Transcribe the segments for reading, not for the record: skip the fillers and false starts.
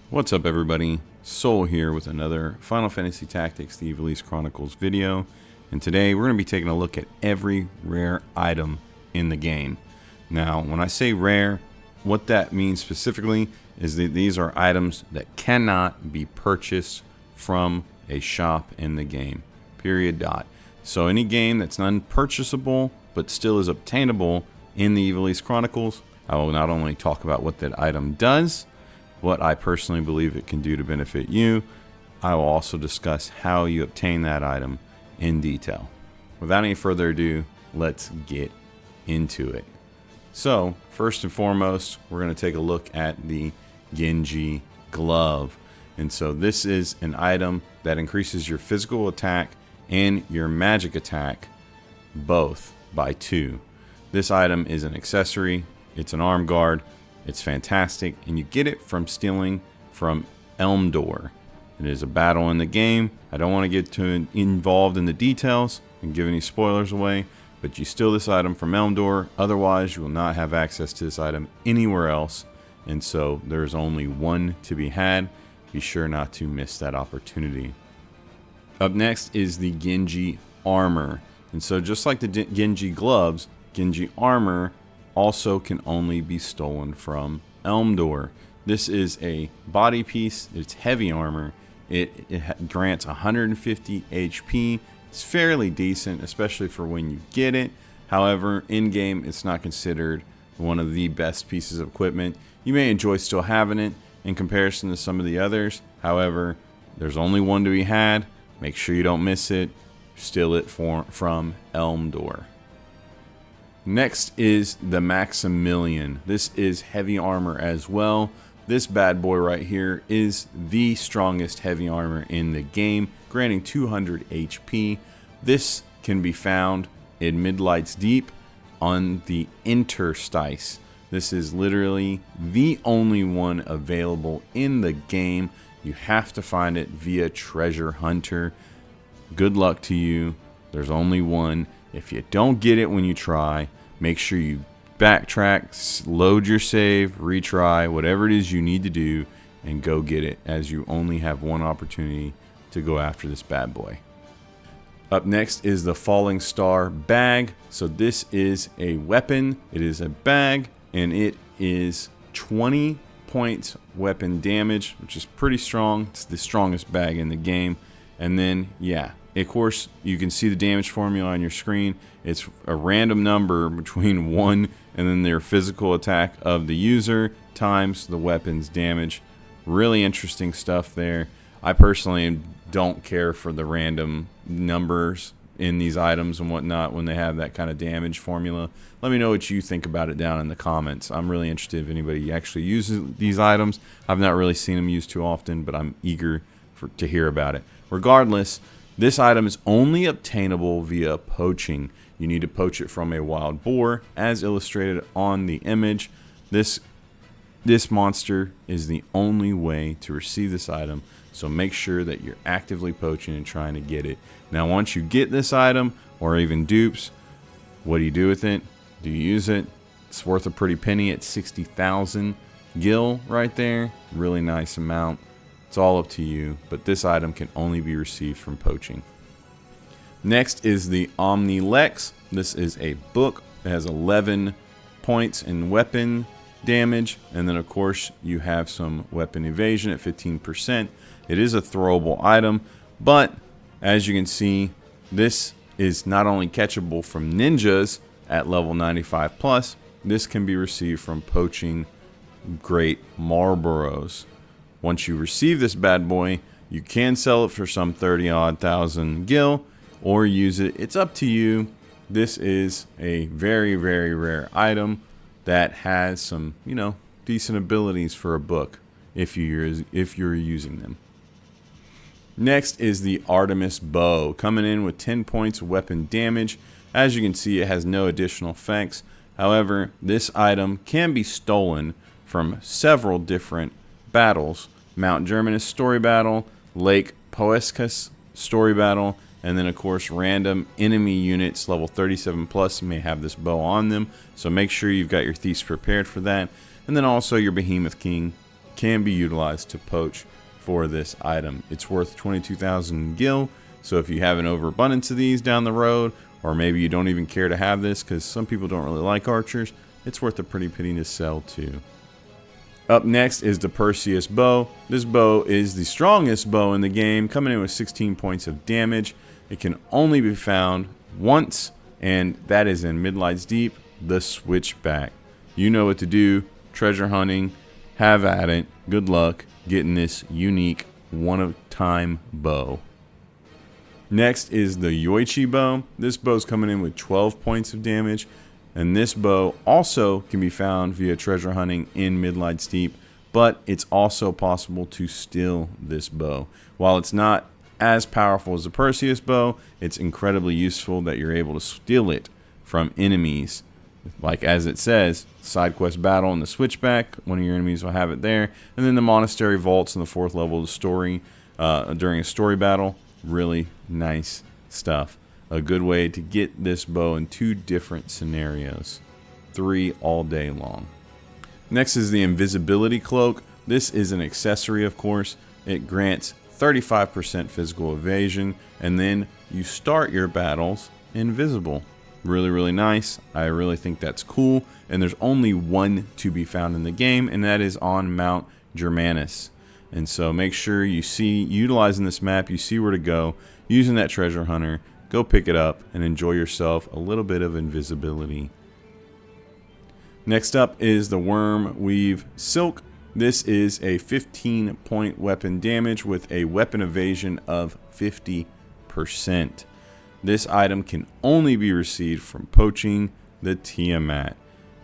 What's up everybody, Soul here with another Final Fantasy Tactics The Ivalice Chronicles video, and today we're going to be taking a look at every rare item in the game. Now when I say rare, what that means specifically is that these are items that cannot be purchased from a shop in the game, period dot. So any game that's non-purchasable but still is obtainable in the Ivalice Chronicles, I will not only talk about what that item does, what I personally believe it can do to benefit you. I will also discuss how you obtain that item in detail. Without any further ado, let's get into it. So, first and foremost, we're going to take a look at the Genji Glove. And so this is an item that increases your physical attack and your magic attack both by 2. This item is an accessory, it's an arm guard. It's fantastic, and you get it from stealing from Elmdor. It is a battle in the game. I don't want to get too involved in the details and give any spoilers away, but you steal this item from Elmdor. Otherwise, you will not have access to this item anywhere else, and so there's only one to be had. Be sure not to miss that opportunity. Up next is the Genji Armor, and so just like the Genji Gloves, Genji Armor also can only be stolen from Elmdor. This is a body piece. It's heavy armor. It grants 150 HP. It's fairly decent, especially for when you get it. However, in game, it's not considered one of the best pieces of equipment. You may enjoy still having it in comparison to some of the others. However, there's only one to be had. Make sure you don't miss it. Steal it from Elmdor. Next is the Maximillian. This is heavy armor as well. This bad boy right here is the strongest heavy armor in the game, granting 200 HP. This can be found in Midlight's Deep on the interstice. This is literally the only one available in the game. You have to find it via Treasure Hunter. Good luck to you. There's only one. If you don't get it when you try, make sure you backtrack, load your save, retry, whatever it is you need to do, and go get it, as you only have one opportunity to go after this bad boy. Up next is the Fallingstar Bag. So this is a weapon. It is a bag, and it is 20 points weapon damage, which is pretty strong. It's the strongest bag in the game. And then, yeah, of course, you can see the damage formula on your screen. It's a random number between 1 and then their physical attack of the user times the weapon's damage. Really interesting stuff there. I personally don't care for the random numbers in these items and whatnot when they have that kind of damage formula. Let me know what you think about it down in the comments. I'm really interested if anybody actually uses these items. I've not really seen them used too often, but I'm eager to hear about it. Regardless, this item is only obtainable via poaching. You need to poach it from a wild boar, as illustrated on the image. This monster is the only way to receive this item, so make sure that you're actively poaching and trying to get it. Now, once you get this item, or even dupes, what do you do with it? Do you use it? It's worth a pretty penny at 60,000 gil right there. Really nice amount. It's all up to you, but this item can only be received from poaching. Next is the Omnilex. This is a book that has 11 points in weapon damage, and then of course you have some weapon evasion at 15%. It is a throwable item, but as you can see, this is not only catchable from ninjas at level 95 plus, this can be received from poaching great Marlboros. Once you receive this bad boy, you can sell it for some 30-odd thousand gil or use it. It's up to you. This is a very, very rare item that has some, decent abilities for a book if you're using them. Next is the Artemis Bow, coming in with 10 points of weapon damage. As you can see, it has no additional effects. However, this item can be stolen from several different battles: Mount Germanus story battle, Lake Poescus story battle, and then of course random enemy units level 37 plus may have this bow on them, so make sure you've got your thieves prepared for that. And then also your Behemoth King can be utilized to poach for this item. It's worth 22,000 gil, so if you have an overabundance of these down the road, or maybe you don't even care to have this because some people don't really like archers, it's worth a pretty penny to sell too. Up next is the Perseus Bow. This bow is the strongest bow in the game, coming in with 16 points of damage. It can only be found once, and that is in Midlight's Deep, the Switchback. You know what to do. Treasure hunting, have at it. Good luck getting this unique one-of-time bow. Next is the Yoichi Bow. This bow is coming in with 12 points of damage. And this bow also can be found via treasure hunting in Midlight's Deep, but it's also possible to steal this bow. While it's not as powerful as the Perseus Bow, it's incredibly useful that you're able to steal it from enemies. Like as it says, side quest battle in the Switchback, one of your enemies will have it there. And then the Monastery Vaults in the 4th level of the story during a story battle. Really nice stuff. A good way to get this bow in 2 different scenarios. 3 all day long. Next is the Invisibility Cloak. This is an accessory, of course. It grants 35% physical evasion, and then you start your battles invisible. Really, really nice. I really think that's cool. And there's only one to be found in the game, and that is on Mount Germanus. And so make sure you see, utilizing this map, you see where to go, using that treasure hunter. Go pick it up and enjoy yourself a little bit of invisibility. Next up is the Wyrmweave Silk. This is a 15-point weapon damage with a weapon evasion of 50%. This item can only be received from poaching the Tiamat.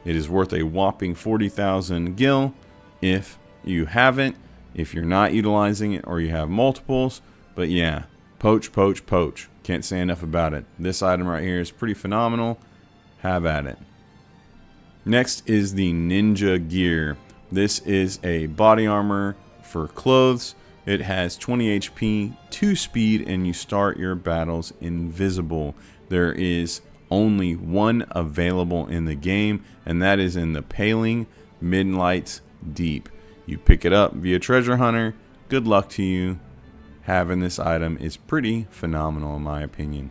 It is worth a whopping 40,000 gil if you haven't, if you're not utilizing it, or you have multiples. But yeah, poach, poach, poach. Can't say enough about it. This item right here is pretty phenomenal. Have at it. Next is the Ninja Gear. This is a body armor for clothes. It has 20 HP, 2 speed, and you start your battles invisible. There is only one available in the game, and that is in the Paling Midlight's Deep. You pick it up via treasure hunter. Good luck to you. Having this item is pretty phenomenal in my opinion.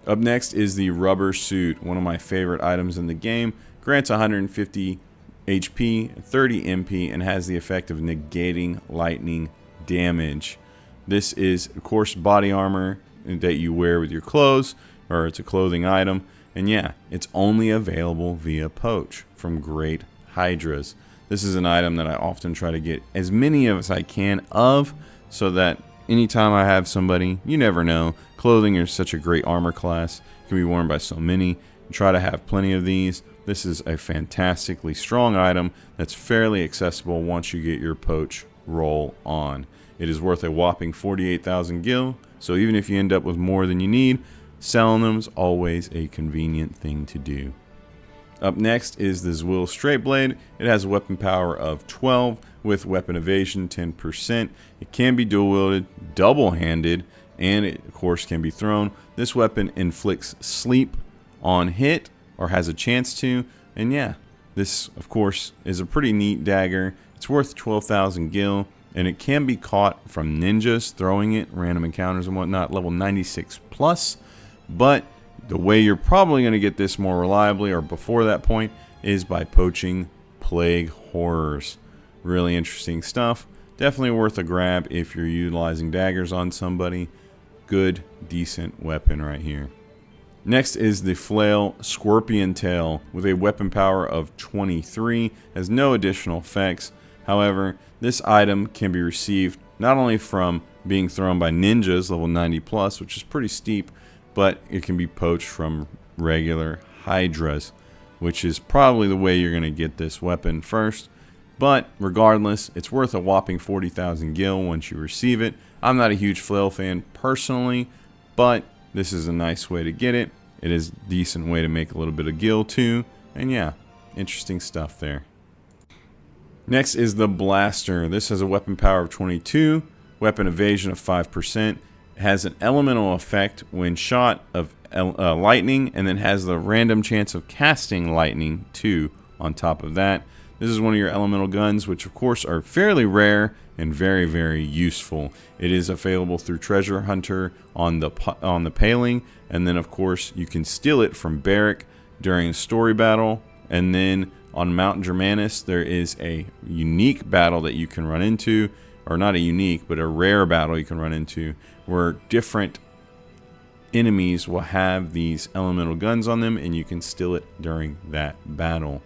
Up next is the Rubber Suit, one of my favorite items in the game. Grants 150 HP, 30 MP, and has the effect of negating lightning damage. This is, of course, body armor that you wear with your clothes, or it's a clothing item. And yeah, it's only available via poach from Great Hydras. This is an item that I often try to get as many of as I can of, so that anytime I have somebody, you never know, clothing is such a great armor class, it can be worn by so many. Try to have plenty of these. This is a fantastically strong item that's fairly accessible once you get your poach roll on. It is worth a whopping 48,000 gil, so even if you end up with more than you need, selling them is always a convenient thing to do. Up next is the Zwill Straightblade. It has a weapon power of 12 with weapon evasion 10%. It can be dual wielded, double-handed, and it of course can be thrown. This weapon inflicts sleep on hit, or has a chance to, and yeah, this of course is a pretty neat dagger. It's worth 12,000 gil, and it can be caught from ninjas throwing it, random encounters and whatnot, level 96 plus, but the way you're probably going to get this more reliably, or before that point, is by poaching Plague Horrors. Really interesting stuff. Definitely worth a grab if you're utilizing daggers on somebody. Good, decent weapon right here. Next is the Flail Scorpion Tail with a weapon power of 23. Has no additional effects. However, this item can be received not only from being thrown by ninjas level 90 plus, which is pretty steep, but it can be poached from regular Hydras, which is probably the way you're going to get this weapon first. But regardless, it's worth a whopping 40,000 gil once you receive it. I'm not a huge flail fan personally, but this is a nice way to get it. It is a decent way to make a little bit of gil too. And yeah, interesting stuff there. Next is the Blaster. This has a weapon power of 22, weapon evasion of 5%. It has an elemental effect when shot of lightning, and then has the random chance of casting lightning too on top of that. This is one of your elemental guns, which of course are fairly rare and very, very useful. It is available through Treasure Hunter on the Paling, and then of course you can steal it from Barette during a story battle. And then on Mount Germanus, there is a unique battle that you can run into, or not a unique, but a rare battle you can run into, where different enemies will have these elemental guns on them, and you can steal it during that battle.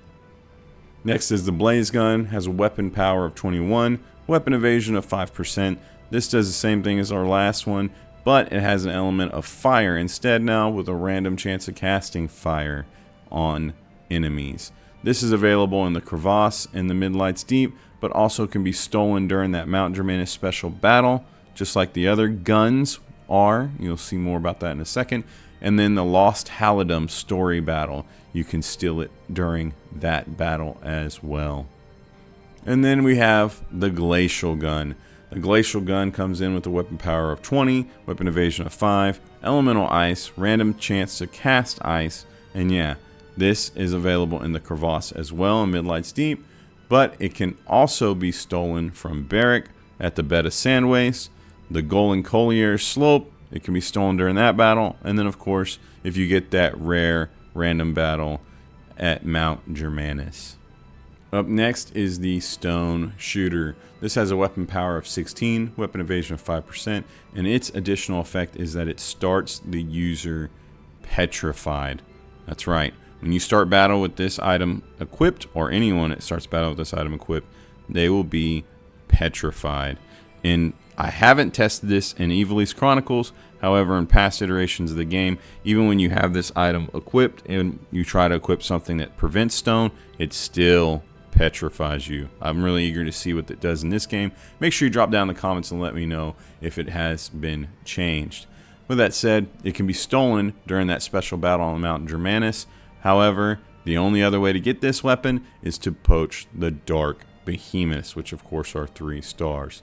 Next is the Blaze Gun. Has a weapon power of 21, weapon evasion of 5%. This does the same thing as our last one, but it has an element of fire instead now, with a random chance of casting fire on enemies. This is available in the Crevasse and the Midlight's Deep, but also can be stolen during that Mount Germanus special battle, just like the other guns are. You'll see more about that in a second. And then the Lost Halidom story battle, you can steal it during that battle as well. And then we have the Glacial Gun. The Glacial Gun comes in with a weapon power of 20, weapon evasion of 5, elemental ice, random chance to cast ice, and yeah, this is available in the Crevasse as well in Midlight's Deep, but it can also be stolen from Barette at the Bed of Sandwaste, the Golden Collier Slope. It can be stolen during that battle, and then of course if you get that rare random battle at Mount Germanus. Up next is the Stoneshooter. This has a weapon power of 16, weapon evasion of 5%, and its additional effect is that it starts the user petrified. That's right. When you start battle with this item equipped, or anyone that starts battle with this item equipped, they will be petrified. And I haven't tested this in Ivalice Chronicles. However, in past iterations of the game, even when you have this item equipped and you try to equip something that prevents stone, it still petrifies you. I'm really eager to see what it does in this game. Make sure you drop down in the comments and let me know if it has been changed. With that said, it can be stolen during that special battle on Mount Germanus. However, the only other way to get this weapon is to poach the Dark Behemoths, which of course are 3 stars.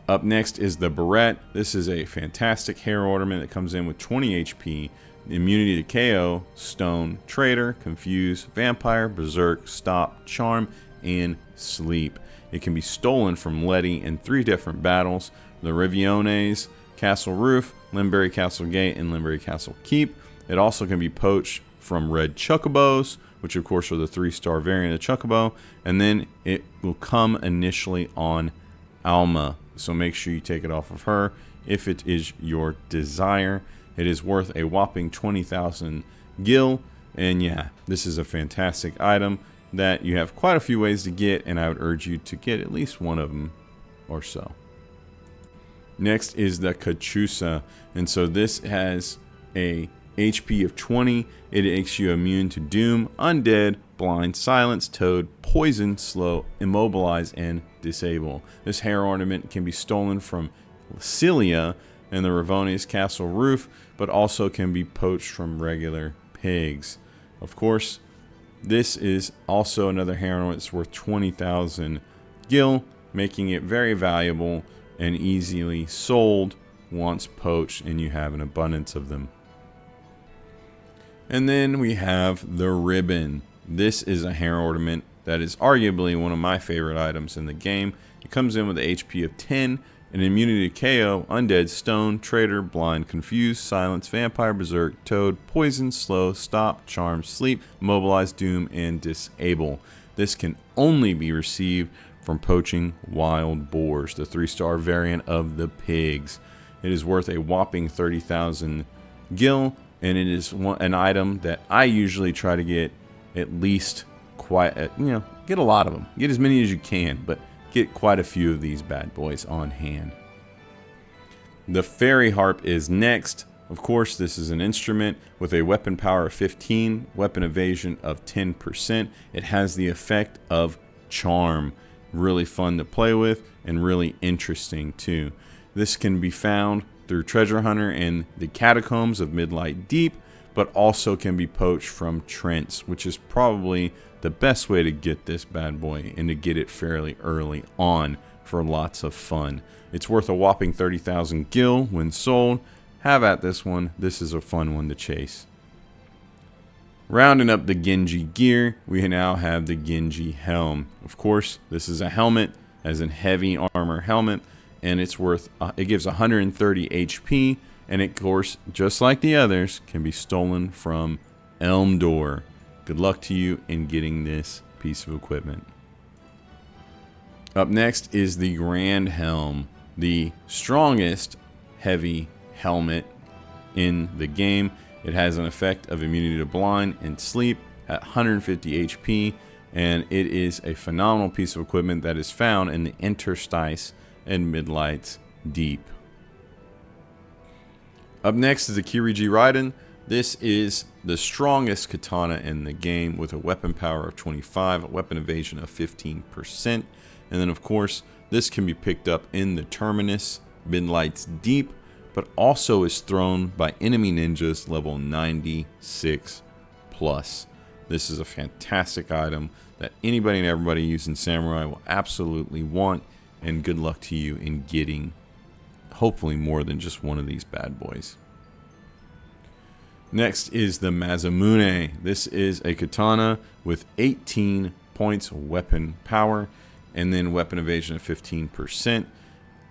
Up next is the Barette. This is a fantastic hair ornament that comes in with 20 HP, immunity to KO, Stone, Traitor, Confuse, Vampire, Berserk, Stop, Charm, and Sleep. It can be stolen from Letty in 3 different battles: the Riviones, Castle Roof, Limbury Castle Gate, and Limbury Castle Keep. It also can be poached from Red Chocobos, which of course are the 3-star variant of Chocobo, and then it will come initially on Alma. So make sure you take it off of her if it is your desire. It is worth a whopping 20,000 gil, and yeah, this is a fantastic item that you have quite a few ways to get, and I would urge you to get at least one of them or so. Next is the Cachusa, and so this has a HP of 20. It makes you immune to Doom, Undead, Blind, Silence, Toad, Poison, Slow, Immobilize, and Disable. This hair ornament can be stolen from Cilia and the Rivoni's Castle Roof, but also can be poached from regular pigs. Of course, this is also another hair ornament that's worth 20,000 gil, making it very valuable and easily sold once poached and you have an abundance of them. And then we have the Ribbon. This is a hair ornament that is arguably one of my favorite items in the game. It comes in with an HP of 10, an immunity to KO, Undead, Stone, Traitor, Blind, Confuse, Silence, Vampire, Berserk, Toad, Poison, Slow, Stop, Charm, Sleep, Mobilize, Doom, and Disable. This can only be received from poaching wild boars, the 3-star variant of the pigs. It is worth a whopping 30,000 gil, and it is an item that I usually try to get at least get a lot of them. Get as many as you can, but get quite a few of these bad boys on hand. The Fairie Harp is next. Of course, this is an instrument with a weapon power of 15, weapon evasion of 10%. It has the effect of Charm. Really fun to play with and really interesting too. This can be found through Treasure Hunter and the Catacombs of Midlight Deep, but also can be poached from Trents, which is probably the best way to get this bad boy and to get it fairly early on for lots of fun. It's worth a whopping 30,000 gil when sold. Have at this one. This is a fun one to chase. Rounding up the Genji gear, we now have the Genji Helm. Of course, this is a helmet, as in heavy armor helmet, and it gives 130 HP, and it, of course, just like the others, can be stolen from Elm Door. Good luck to you in getting this piece of equipment. Up next is the Grand Helm, the strongest heavy helmet in the game. It has an effect of immunity to blind and sleep at 150 HP, and it is a phenomenal piece of equipment that is found in the interstice and midlights deep. Up next is the Chirijiraden. This is the strongest katana in the game with a weapon power of 25, a weapon evasion of 15%, and then of course this can be picked up in the terminus midlights deep, but also is thrown by enemy ninjas level 96 plus. This is a fantastic item that anybody and everybody using Samurai will absolutely want, and good luck to you in getting hopefully more than just one of these bad boys. Next is the Masamune. This is a katana with 18 points of weapon power and then weapon evasion of 15%.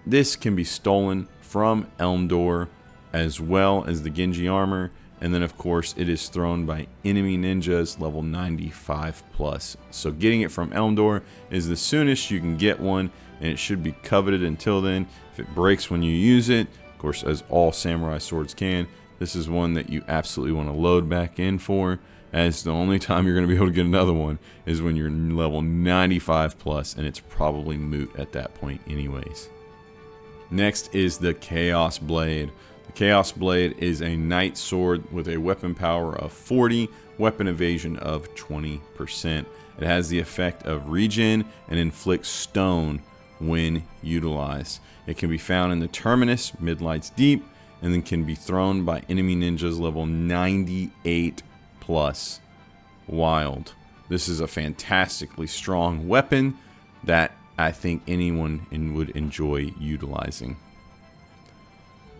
This can be stolen from Elm Door as well as the Genji Armor, and then of course it is thrown by enemy ninjas level 95 plus. So getting it from Elm Door is the soonest you can get one, and it should be coveted until then. If it breaks when you use it, of course, as all samurai swords can, this is one that you absolutely want to load back in for, as the only time you're going to be able to get another one is when you're level 95 plus, and it's probably moot at that point anyways. Next is the Chaos Blade. The Chaos Blade is a knight sword with a weapon power of 40, weapon evasion of 20%. It has the effect of regen and inflicts stone when utilized. It can be found in the terminus midlights deep, and then can be thrown by enemy ninjas level 98 plus. Wild. This is a fantastically strong weapon that I think anyone would enjoy utilizing.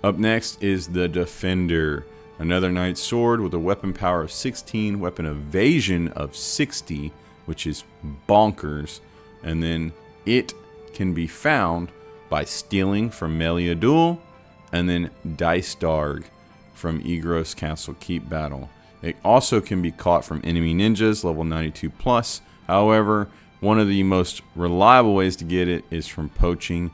Up next is the Defender, another knight sword with a weapon power of 16, weapon evasion of 60, which is bonkers, and then it can be found by stealing from Meliadul and then Dice Darg from Igros Castle Keep Battle. It also can be caught from enemy ninjas level 92 plus. However, one of the most reliable ways to get it is from poaching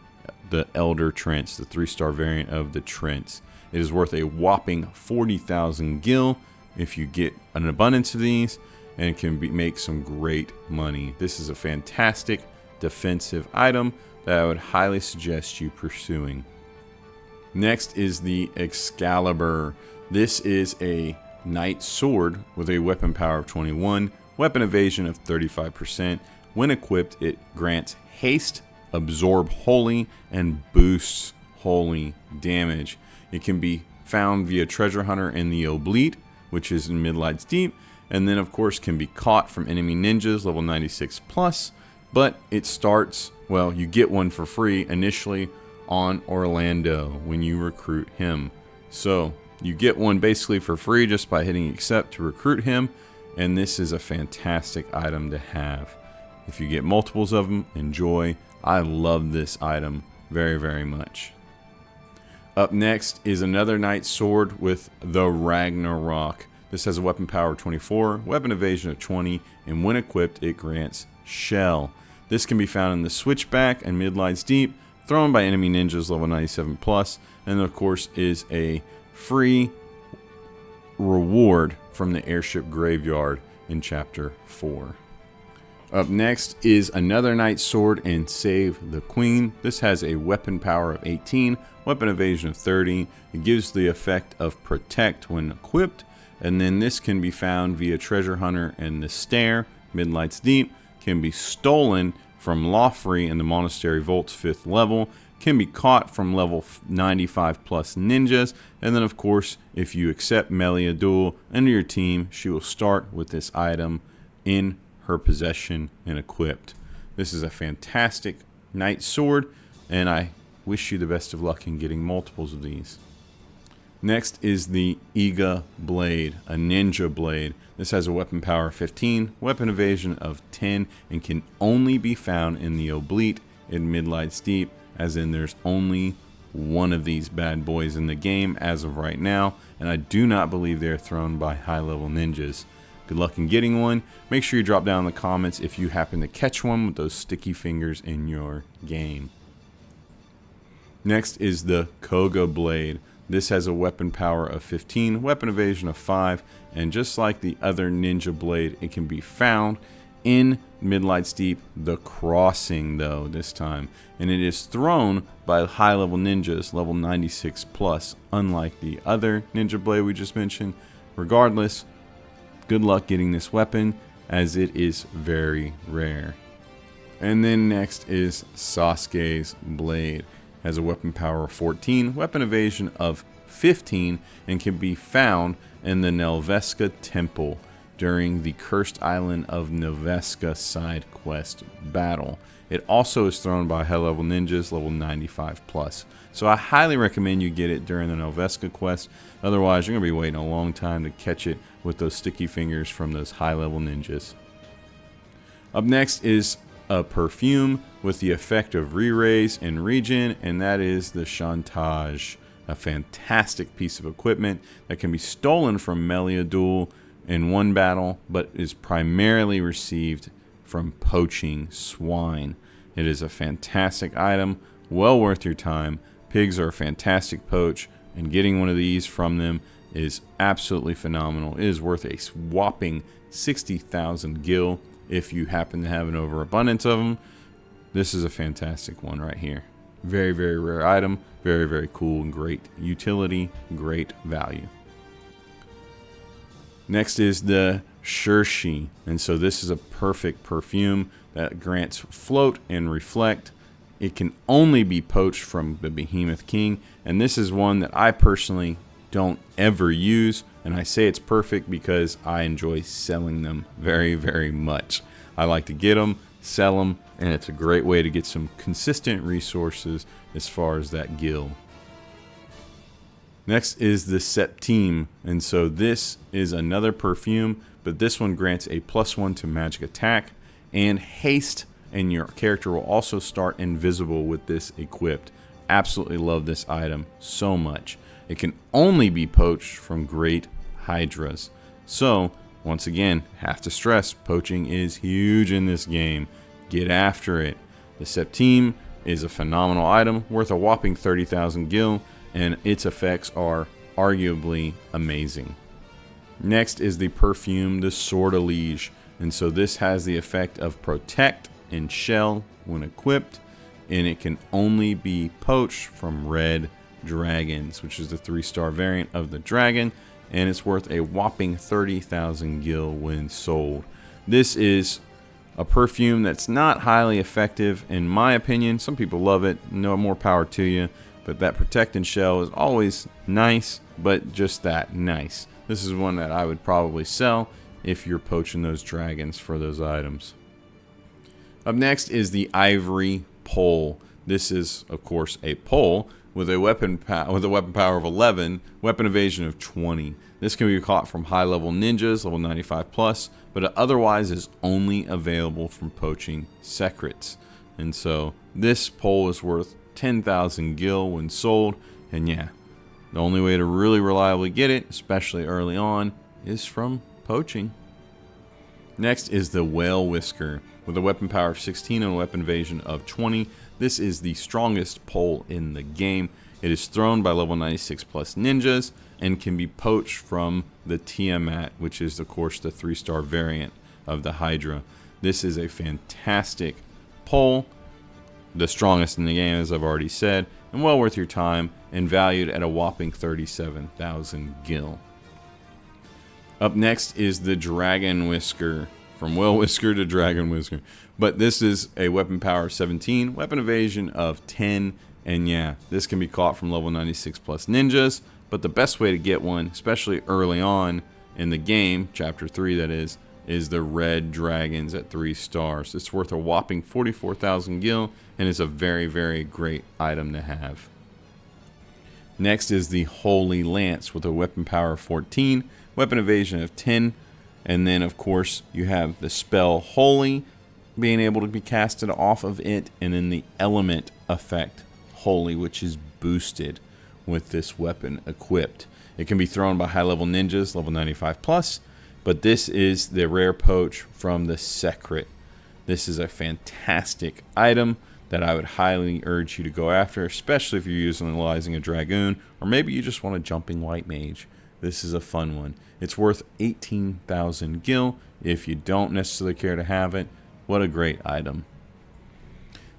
the Elder Trents, the 3-star variant of the Trents. It is worth a whopping 40,000 gil if you get an abundance of these, and can make some great money. This is a fantastic defensive item that I would highly suggest you pursuing. Next is the Excalibur. This is a knight sword with a weapon power of 21, weapon evasion of 35%. When equipped, it grants haste, absorb holy, and boosts holy damage. It can be found via Treasure Hunter in the Oblite, which is in midlights deep, and then of course can be caught from enemy ninjas level 96 plus, but it starts, well, you get one for free initially on Orlando when you recruit him. So you get one basically for free just by hitting accept to recruit him, and this is a fantastic item to have. If you get multiples of them, enjoy. I love this item very, very much. Up next is another knight sword with the Ragnarok. This has a weapon power of 24, weapon evasion of 20, and when equipped, it grants Shell. This can be found in the Switchback and midlights deep, thrown by enemy ninjas level 97 plus, and of course is a free reward from the airship graveyard in chapter 4. Up next is another knight sword in Save the Queen. This has a weapon power of 18, weapon evasion of 30. It gives the effect of protect when equipped, and then this can be found via Treasure Hunter and the Stair, midlights deep, can be stolen from Lawfree in the Monastery Vault's 5th level, can be caught from level 95 plus ninjas, and then of course if you accept Meliadul into your team, she will start with this item in her possession and equipped. This is a fantastic knight sword, and I wish you the best of luck in getting multiples of these. Next is the Iga Blade, a ninja blade. This has a weapon power of 15, weapon evasion of 10, and can only be found in the Oblite in Midlight Steep, as in there's only one of these bad boys in the game as of right now, and I do not believe they're thrown by high-level ninjas. Good luck in getting one. Make sure you drop down in the comments if you happen to catch one with those sticky fingers in your game. Next is the Koga Blade. This has a weapon power of 15, weapon evasion of 5, and just like the other ninja blade, it can be found in Midlight Steep, the Crossing though this time, and it is thrown by high level ninjas, level 96 plus, unlike the other ninja blade we just mentioned. Regardless, good luck getting this weapon, as it is very rare. And then next is Sasuke's Blade. Has a weapon power of 14, weapon evasion of 15, and can be found in the Nelveska Temple during the Cursed Island of Nelveska side quest battle. It also is thrown by high level ninjas, level 95 plus. So I highly recommend you get it during the Nelveska quest. Otherwise, you're going to be waiting a long time to catch it with those sticky fingers from those high level ninjas. Up next is a perfume with the effect of re-raise and regen, and that is the Chantage, a fantastic piece of equipment that can be stolen from Meliadul in one battle, but is primarily received from poaching swine. It is a fantastic item, well worth your time. Pigs are a fantastic poach, and getting one of these from them is absolutely phenomenal. It is worth a whopping 60,000 gil if you happen to have an overabundance of them. This is a fantastic one right here. Very, very rare item. Very, very cool and great utility, great value. Next is the Shirshi, and so this is a perfect perfume that grants float and reflect. It can only be poached from the Behemoth King, and this is one that I personally don't ever use, and I say it's perfect because I enjoy selling them very, very much. I like to get them, sell them, and it's a great way to get some consistent resources as far as that gil. Next is the Septime, and so this is another perfume, but this one grants a +1 to magic attack and haste, and your character will also start invisible with this equipped. Absolutely love this item so much. It can only be poached from great hydras. So, once again, have to stress, poaching is huge in this game. Get after it. The Septime is a phenomenal item, worth a whopping 30,000 gil, and its effects are arguably amazing. Next is the perfume, the Sortilege, and so this has the effect of protect and shell when equipped, and it can only be poached from red dragons, which is the 3-star variant of the dragon, and it's worth a whopping 30,000 gil when sold. This is a perfume that's not highly effective in my opinion. Some people love it, no more power to you, but that protect and shell is always nice, but just that, nice. This is one that I would probably sell if you're poaching those dragons for those items. Up next is the Ivory Pole. This is, of course, a pole with a weapon power of 11, weapon evasion of 20. This can be caught from high-level ninjas, level 95 plus, but it otherwise is only available from poaching secrets. And so this pole is worth 10,000 gil when sold, and yeah, the only way to really reliably get it, especially early on, is from poaching. Next is the Whale Whisker, with a weapon power of 16 and a weapon evasion of 20. This is the strongest pole in the game. It is thrown by level 96 plus ninjas and can be poached from the Tiamat, which is of course the 3-star variant of the Hydra. This is a fantastic pole, the strongest in the game as I've already said, and well worth your time, and valued at a whopping 37,000 gil. Up next is the Dragon Whisker, from Whale Whisker to Dragon Whisker. But this is a weapon power of 17, weapon evasion of 10, and yeah, this can be caught from level 96 plus ninjas, but the best way to get one, especially early on in the game, chapter 3 that is the red dragons at 3 stars. It's worth a whopping 44,000 gil, and is a very, very great item to have. Next is the Holy Lance with a weapon power of 14, weapon evasion of 10, and then of course you have the spell Holy being able to be casted off of it, and then the element effect Holy, which is boosted with this weapon equipped. It can be thrown by high level ninjas, level 95 plus, but this is the rare poach from the Secret. This is a fantastic item that I would highly urge you to go after, especially if you're utilizing a Dragoon, or maybe you just want a jumping white mage. This is a fun one. It's worth 18,000 gil if you don't necessarily care to have it. What a great item.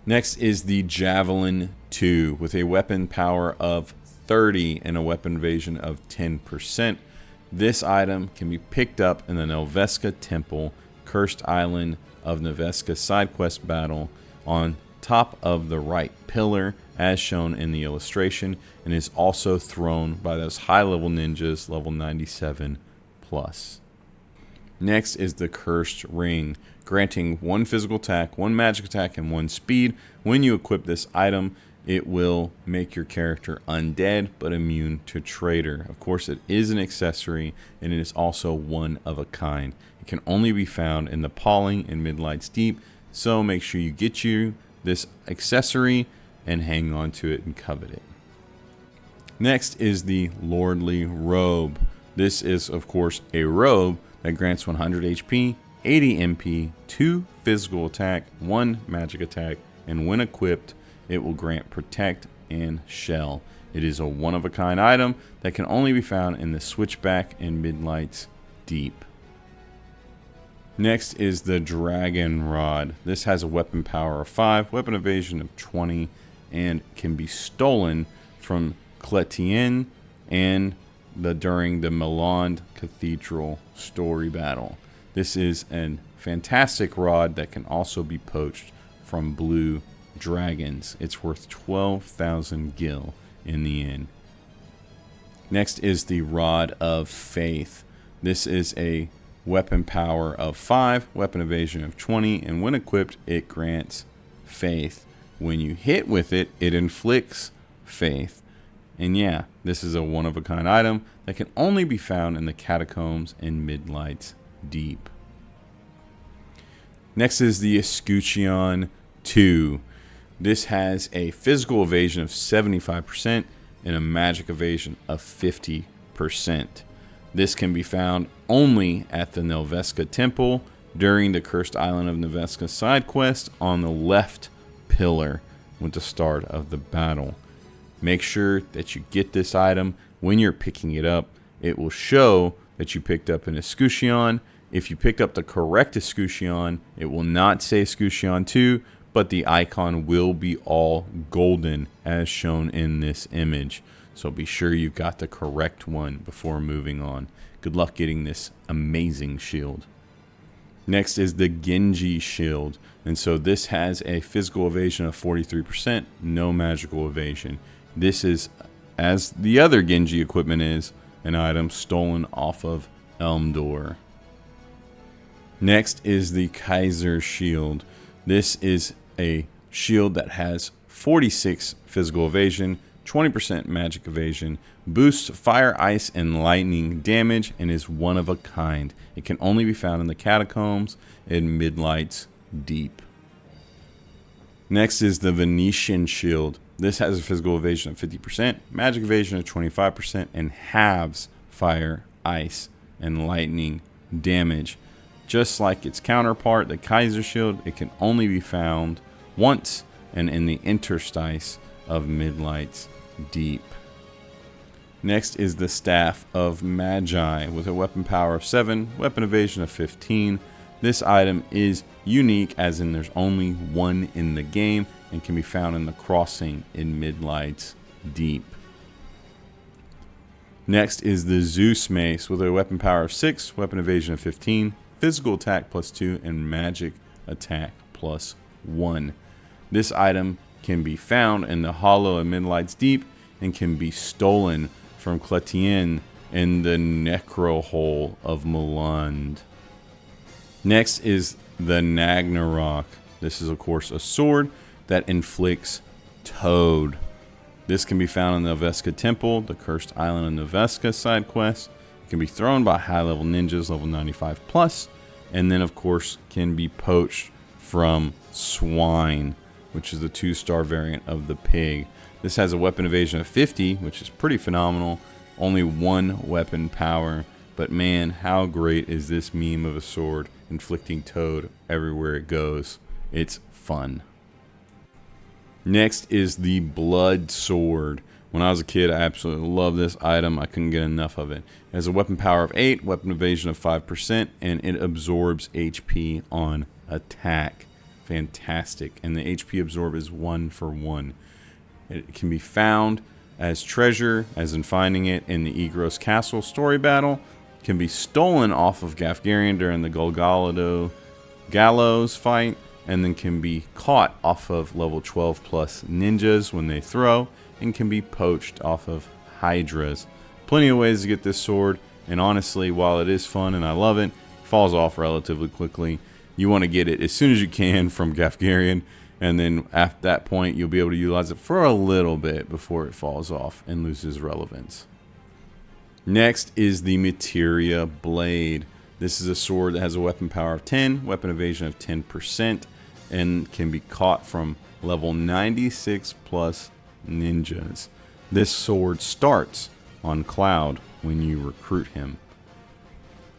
Next is the Javelin II with a weapon power of 30 and a weapon evasion of 10%. This item can be picked up in the Nelveska Temple, Cursed Island of Nelveska side quest battle on top of the right pillar as shown in the illustration, and is also thrown by those high level ninjas level 97 plus. Next is the Cursed Ring, granting 1 physical attack, 1 magic attack, and 1 speed. When you equip this item, it will make your character undead but immune to traitor. Of course, it is an accessory, and it is also one of a kind. It can only be found in the Palling and Midlights Deep, so make sure you get you this accessory and hang on to it and covet it. Next is the Lordly Robe. This is, of course, a robe that grants 100 HP, 80 MP, 2 physical attack, 1 magic attack, and when equipped, it will grant Protect and Shell. It is a one-of-a-kind item that can only be found in the Switchback and Midlights Deep. Next is the Dragon Rod. This has a weapon power of 5, weapon evasion of 20, and can be stolen from Cletien and during the Milan Cathedral story battle. This is a fantastic rod that can also be poached from blue dragons. It's worth 12,000 gil in the end. Next is the Rod of Faith. This is a weapon power of 5, weapon evasion of 20, and when equipped, it grants Faith. When you hit with it, it inflicts Faith. And yeah, this is a one-of-a-kind item that can only be found in the Catacombs and Midlights Deep. Next is the Escutcheon II. This has a physical evasion of 75% and a magic evasion of 50%. This can be found only at the Nelveska Temple during the Cursed Island of Nelveska side quest on the left pillar with the start of the battle. Make sure that you get this item when you're picking it up. It will show that you picked up an Escutcheon. If you picked up the correct Escutcheon, it will not say Escutcheon 2, but the icon will be all golden as shown in this image. So be sure you've got the correct one before moving on. Good luck getting this amazing shield. Next is the Genji Shield. And so this has a physical evasion of 43%, no magical evasion. This is, as the other Genji equipment is, an item stolen off of Elmdor. Next is the Kaiser Shield. This is a shield that has 46 physical evasion, 20% magic evasion, boosts fire, ice, and lightning damage, and is one of a kind. It can only be found in the Catacombs and Midlights Deep. Next is the Venetian Shield. This has a physical evasion of 50%, magic evasion of 25%, and halves fire, ice, and lightning damage. Just like its counterpart, the Kaiser Shield, it can only be found once and in the interstice of Midlights Deep. Next is the Staff of Magi with a weapon power of 7, weapon evasion of 15. This item is unique as in there's only one in the game and can be found in the crossing in Midlights Deep. Next is the Zeus Mace with a weapon power of 6, weapon evasion of 15, physical attack plus 2, and magic attack plus 1. This item can be found in the Hollow of Midlights Deep and can be stolen from Cletien in the Necro Hole of Milan. Next is the Ragnarok. This is, of course, a sword that inflicts Toad. This can be found in the Noveska Temple, the Cursed Island of Noveska side quest. It can be thrown by high-level ninjas, level 95 plus, and then of course can be poached from Swine, which is the 2-star variant of the pig. This has a weapon evasion of 50, which is pretty phenomenal. Only 1 weapon power, but man, how great is this meme of a sword inflicting toad everywhere it goes. It's fun. Next is the Blood Sword. When I was a kid, I absolutely loved this item. I couldn't get enough of it. It has a weapon power of 8, weapon evasion of 5%, and it absorbs HP on attack. Fantastic. And the HP absorb is 1 for 1. It can be found as treasure, as in finding it in the Egros Castle story battle. It can be stolen off of Gafgarian during the Golgado Gallows fight, and then can be caught off of level 12 plus ninjas when they throw, and can be poached off of Hydras. Plenty of ways to get this sword, and honestly, while it is fun and I love it, it falls off relatively quickly. You want to get it as soon as you can from Gafgarian, and then at that point you'll be able to utilize it for a little bit before it falls off and loses relevance. Next is the Materia Blade. This is a sword that has a weapon power of 10, weapon evasion of 10%, and can be caught from level 96 plus ninjas. This sword starts on Cloud when you recruit him.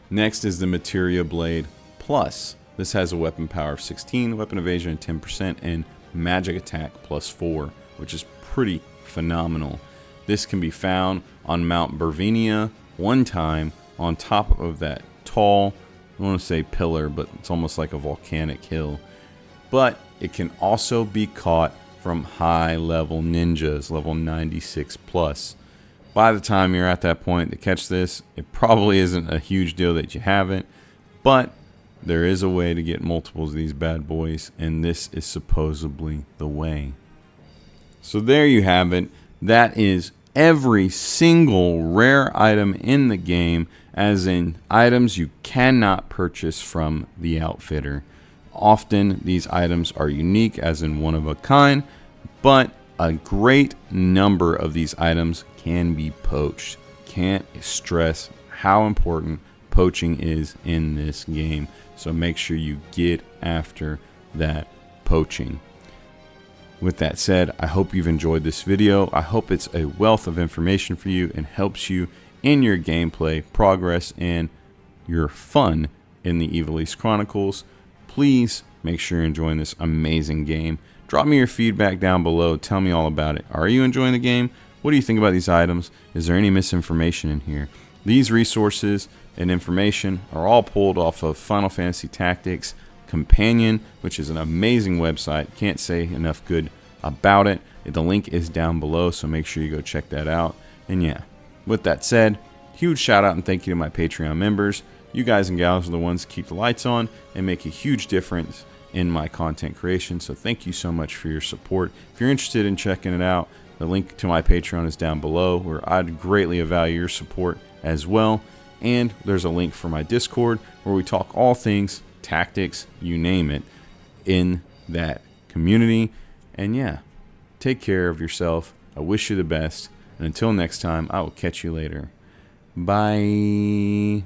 Next is the Materia Blade Plus. This has a weapon power of 16, weapon evasion of 10%, and magic attack plus 4, which is pretty phenomenal. This can be found on Mount Bervenia one time on top of that tall, I want to say pillar, but it's almost like a volcanic hill. But it can also be caught from high level ninjas, level 96 plus. By the time you're at that point to catch this, it probably isn't a huge deal that you have it, but there is a way to get multiples of these bad boys, and this is supposedly the way. So there you have it. That is every single rare item in the game, as in items you cannot purchase from the outfitter. Often these items are unique, as in one of a kind, but a great number of these items can be poached. Can't stress how important poaching is in this game, so make sure you get after that poaching. With that said, I hope you've enjoyed this video. I hope it's a wealth of information for you and helps you in your gameplay progress and your fun in the Ivalice Chronicles. Please make sure you're enjoying this amazing game. Drop me your feedback down below. Tell me all about it. Are you enjoying the game? What do you think about these items? Is there any misinformation in here? These resources and information are all pulled off of Final Fantasy Tactics Companion, which is an amazing website. Can't say enough good about it. The link is down below, so make sure you go check that out. And yeah, with that said, huge shout out and thank you to my Patreon members. You guys and gals are the ones that keep the lights on and make a huge difference in my content creation, so thank you so much for your support. If you're interested in checking it out, the link to my Patreon is down below, where I'd greatly value your support as well. And there's a link for my Discord, where we talk all things tactics, you name it, in that community. And yeah, take care of yourself. I wish you the best, and until next time, I will catch you later. Bye.